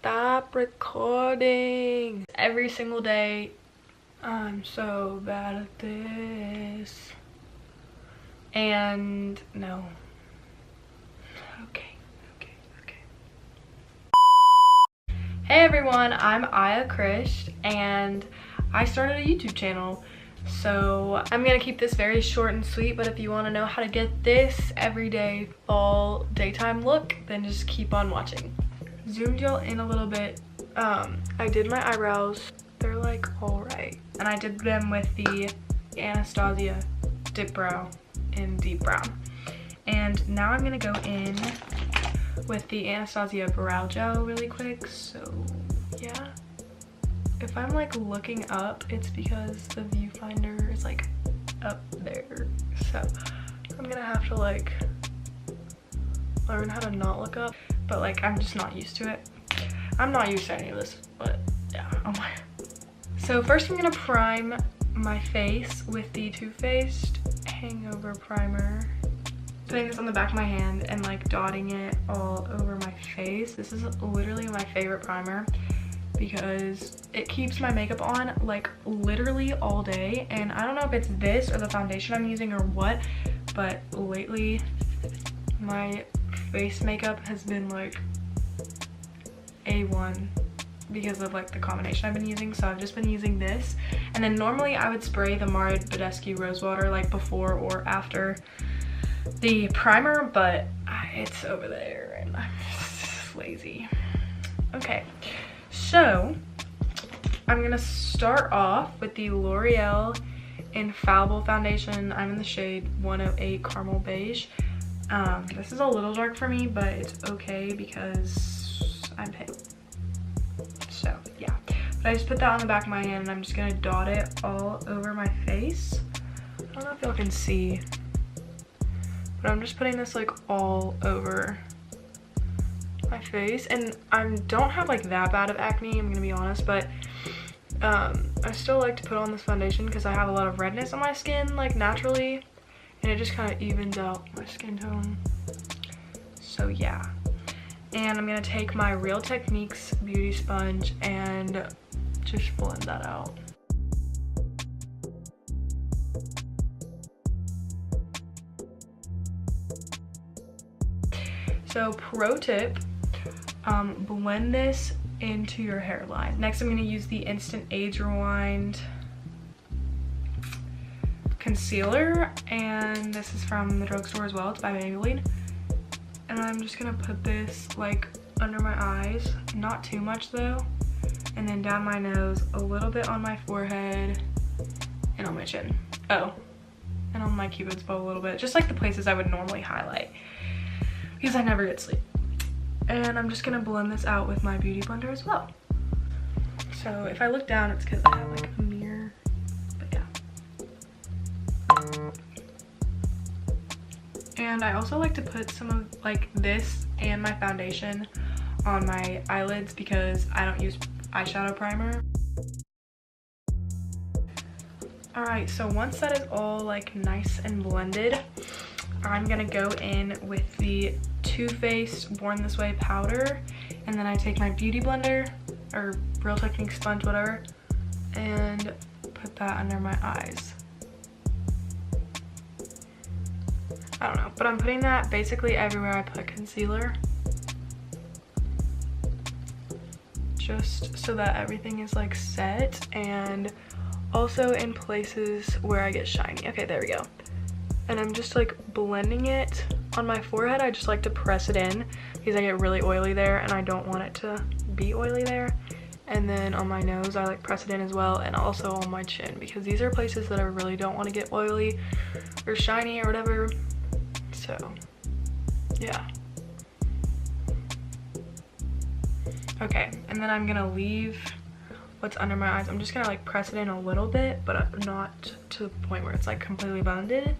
stop recording. Every single day, I'm so bad at this. And no. Okay. Hey everyone, I'm Ayah Krisht and I started a YouTube channel. So I'm gonna keep this very short and sweet, but if you want to know how to get this everyday fall daytime look, then just keep on watching. Zoomed y'all in a little bit. I did my eyebrows. They're like alright. And I did them with the Anastasia Dip Brow in deep brown. And now I'm gonna go in with the Anastasia Brow Gel really quick. So yeah. If I'm like looking up, it's because the viewfinder is like up there. So I'm gonna have to like learn how to not look up, but like I'm just not used to it. I'm not used to any of this, but yeah. Oh my. So first I'm gonna prime my face with the Too Faced Hangover Primer. Putting this on the back of my hand and like dotting it all over my face. This is literally my favorite primer because it keeps my makeup on like literally all day. And I don't know if it's this or the foundation I'm using or what, but lately my face makeup has been like A1 because of like the combination I've been using. So I've just been using this, and then normally I would spray the Mara Badescu Rose Water like before or after the primer, but it's over there and I'm just lazy. Okay, so I'm gonna start off with the L'Oreal Infallible Foundation. I'm in the shade 108 Caramel Beige. This is a little dark for me, but it's okay because I'm pale. So yeah, but I just put that on the back of my hand and I'm just gonna dot it all over my face. I don't know if y'all can see, but I'm just putting this like all over my face. And I don't have like that bad of acne, I'm gonna be honest, but I still like to put on this foundation because I have a lot of redness on my skin like naturally, and it just kind of evens out my skin tone. So yeah, and I'm gonna take my Real Techniques beauty sponge and just blend that out. So pro tip, blend this into your hairline. Next I'm going to use the Instant Age Rewind concealer, and this is from the drugstore as well. It's by Maybelline. And I'm just going to put this like under my eyes, not too much though, and then down my nose, a little bit on my forehead, and on my chin. Oh, and on my cupid's bow a little bit, just like the places I would normally highlight because I never get sleep. And I'm just gonna blend this out with my beauty blender as well. So if I look down, it's because I have like a mirror, but yeah. And I also like to put some of like this and my foundation on my eyelids because I don't use eyeshadow primer. All right, so once that is all like nice and blended, I'm gonna go in with the Too Faced Born This Way powder, and then I take my beauty blender or Real Techniques sponge, whatever, and put that under my eyes. I don't know, but I'm putting that basically everywhere I put concealer, just so that everything is like set, and also in places where I get shiny. Okay, there we go. And I'm just like blending it on my forehead. I just like to press it in because I get really oily there and I don't want it to be oily there. And then on my nose, I like press it in as well, and also on my chin because these are places that I really don't want to get oily or shiny or whatever. So yeah. Okay, and then I'm gonna leave what's under my eyes. I'm just gonna like press it in a little bit, but not to the point where it's like completely blended.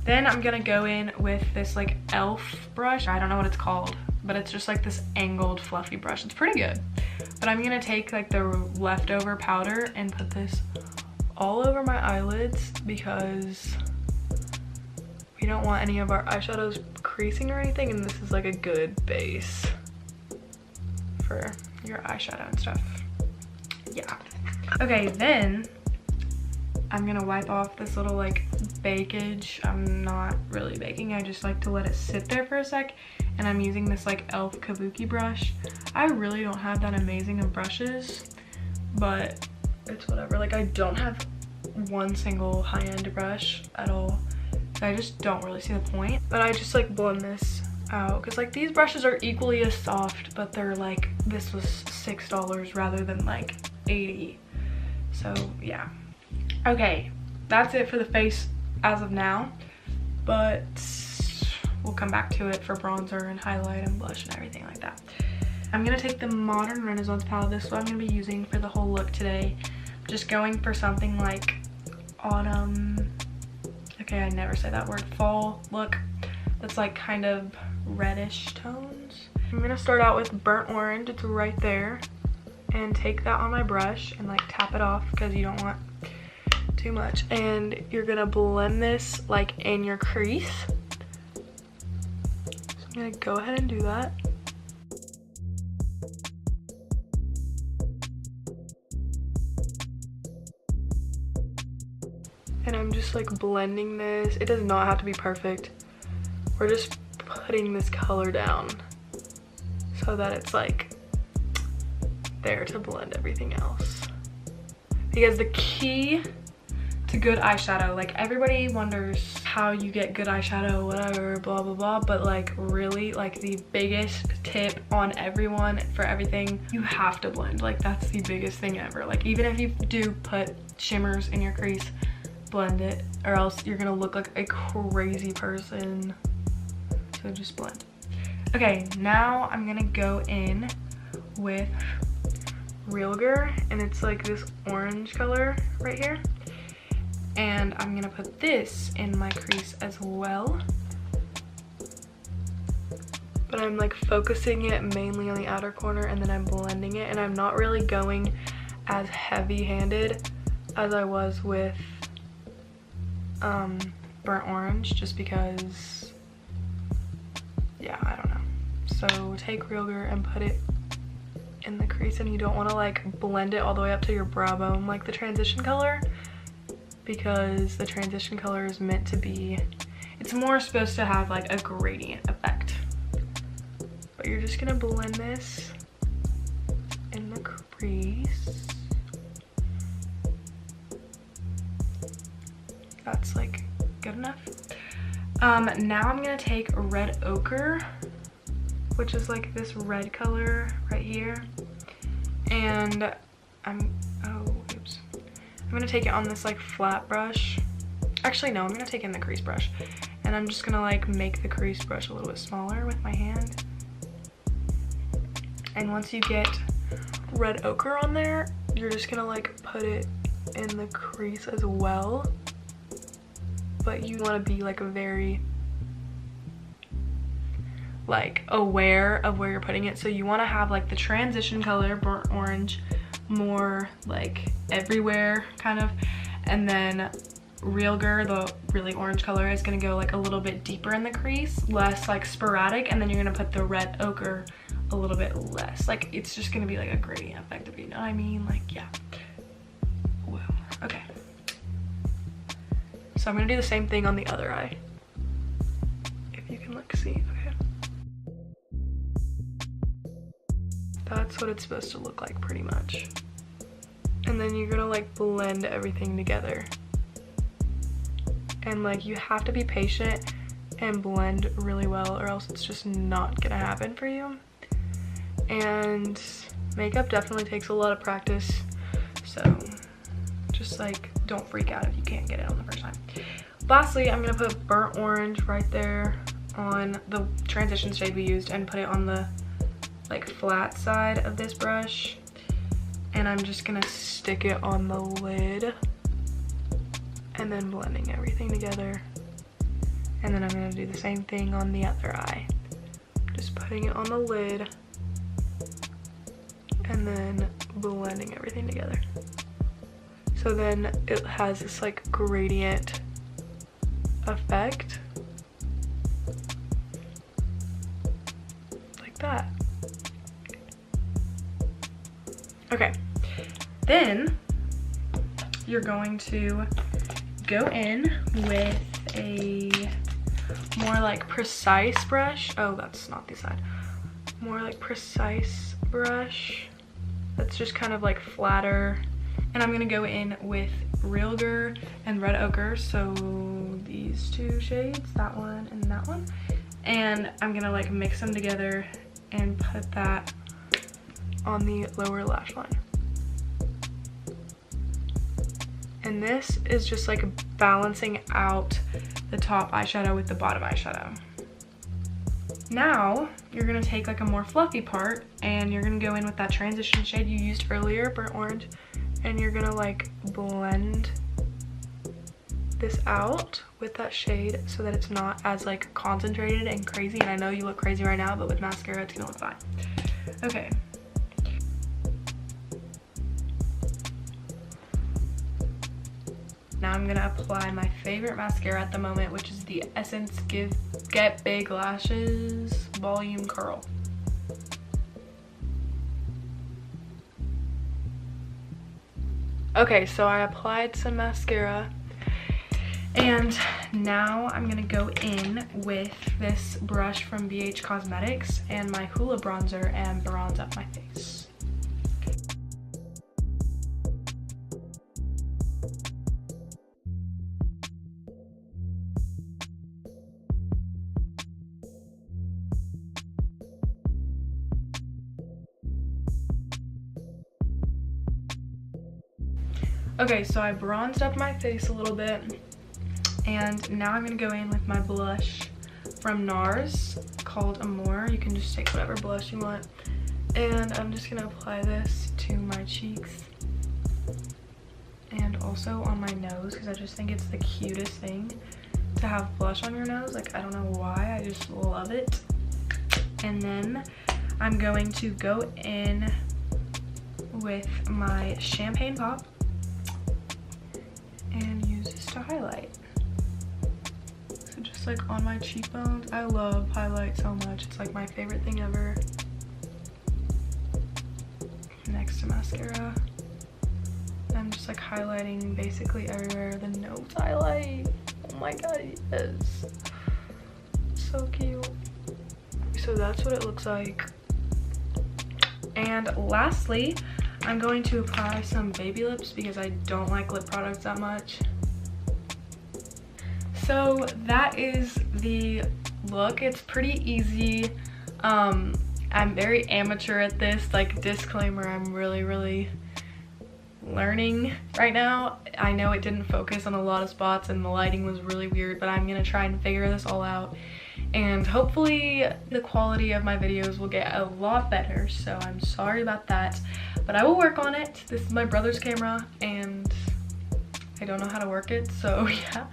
Then I'm gonna go in with this like elf brush. I don't know what it's called, but it's just like this angled fluffy brush. It's pretty good. But I'm gonna take like the leftover powder and put this all over my eyelids because we don't want any of our eyeshadows creasing or anything, and this is like a good base. for your eyeshadow and stuff. Yeah. Okay, then I'm gonna wipe off this little like bakeage. I'm not really baking, I just like to let it sit there for a sec. And I'm using this like e.l.f. kabuki brush. I really don't have that amazing of brushes, but it's whatever. Like, I don't have one single high-end brush at all, so I just don't really see the point. But I just like blend this out because like these brushes are equally as soft, but they're like, this was $6 rather than like 80. So yeah. Okay, that's it for the face as of now, but we'll come back to it for bronzer and highlight and blush and everything like that. I'm gonna take the Modern Renaissance palette. This is what I'm gonna be using for the whole look today. Just going for something like autumn, okay, I never say that word, fall look that's like kind of reddish tones. I'm gonna start out with burnt orange. It's right there, and take that on my brush and like tap it off because you don't want too much. And you're gonna blend this like in your crease. So I'm gonna go ahead and do that. And I'm just like blending this. It does not have to be perfect. We're just putting this color down so that it's like there to blend everything else. Because the key to good eyeshadow, like everybody wonders how you get good eyeshadow, whatever, blah blah blah, but like really, like the biggest tip on everyone for everything, you have to blend. Like that's the biggest thing ever. Like even if you do put shimmers in your crease, blend it, or else you're gonna look like a crazy person. So just blend. Okay, now I'm gonna go in with Realger, and it's like this orange color right here, and I'm gonna put this in my crease as well, but I'm like focusing it mainly on the outer corner, and then I'm blending it, and I'm not really going as heavy-handed as I was with burnt orange, just because, yeah, I don't know. So take Realger and put it in the crease, and you don't want to like blend it all the way up to your brow bone like the transition color, because the transition color is meant to be, it's more supposed to have like a gradient effect. But you're just gonna blend this in the crease. That's like good enough. Now I'm gonna take red ochre, which is like this red color right here, and I'm gonna take it on this like flat brush. Actually no, I'm gonna take it in the crease brush, and I'm just gonna like make the crease brush a little bit smaller with my hand. And once you get red ochre on there, you're just gonna like put it in the crease as well. But you want to be like very like aware of where you're putting it, so you want to have like the transition color, burnt orange, more like everywhere kind of, and then Realger, the really orange color, is going to go like a little bit deeper in the crease, less like sporadic, and then you're going to put the red ochre a little bit less. Like it's just going to be like a gradient effect, if you know what I mean. Like yeah. Whoa. Okay. So I'm gonna do the same thing on the other eye. If you can like see, okay. That's what it's supposed to look like pretty much. And then you're gonna like blend everything together. And like you have to be patient and blend really well, or else it's just not gonna happen for you. And makeup definitely takes a lot of practice, so just like don't freak out if you can't get it on the first time. Lastly, I'm gonna put burnt orange right there on the transition shade we used, and put it on the like flat side of this brush, and I'm just gonna stick it on the lid, and then blending everything together. And then I'm gonna do the same thing on the other eye, just putting it on the lid and then blending everything together. So then it has this like gradient effect, like that. Okay, then you're going to go in with a more like precise brush. Oh, that's not the side. More like precise brush that's just kind of like flatter. And I'm gonna go in with Realgar and Red Ochre, so these two shades, that one and that one. And I'm gonna like mix them together and put that on the lower lash line. And this is just like balancing out the top eyeshadow with the bottom eyeshadow. Now you're gonna take like a more fluffy part and you're gonna go in with that transition shade you used earlier, burnt orange, and you're gonna like blend this out with that shade so that it's not as like concentrated and crazy. And I know you look crazy right now, but with mascara it's gonna look fine. Okay. Now I'm gonna apply my favorite mascara at the moment, which is the Essence Get Big Lashes Volume Curl. Okay, so I applied some mascara and now I'm gonna go in with this brush from BH Cosmetics and my Hoola bronzer and bronze up my face. Okay, so I bronzed up my face a little bit, and now I'm gonna go in with my blush from NARS called Amore. You can just take whatever blush you want, and I'm just gonna apply this to my cheeks and also on my nose because I just think it's the cutest thing to have blush on your nose. Like, I don't know why, I just love it. And then I'm going to go in with my Champagne Pop and use this to highlight. So just like on my cheekbones. I love highlight so much. It's like my favorite thing ever. Next to mascara. I'm just like highlighting basically everywhere. The nose highlight. Oh my god, yes. So cute. So that's what it looks like. And lastly, I'm going to apply some baby lips because I don't like lip products that much. So that is the look. It's pretty easy. I'm very amateur at this. Like, disclaimer, I'm really learning right now. I know it didn't focus on a lot of spots and the lighting was really weird, but I'm gonna try and figure this all out. And hopefully the quality of my videos will get a lot better, so I'm sorry about that, but I will work on it. This is my brother's camera and I don't know how to work it, so yeah.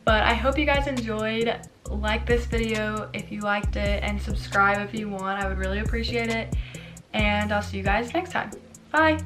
But I hope you guys enjoyed. Like this video if you liked it and subscribe if you want. I would really appreciate it, and I'll see you guys next time. Bye.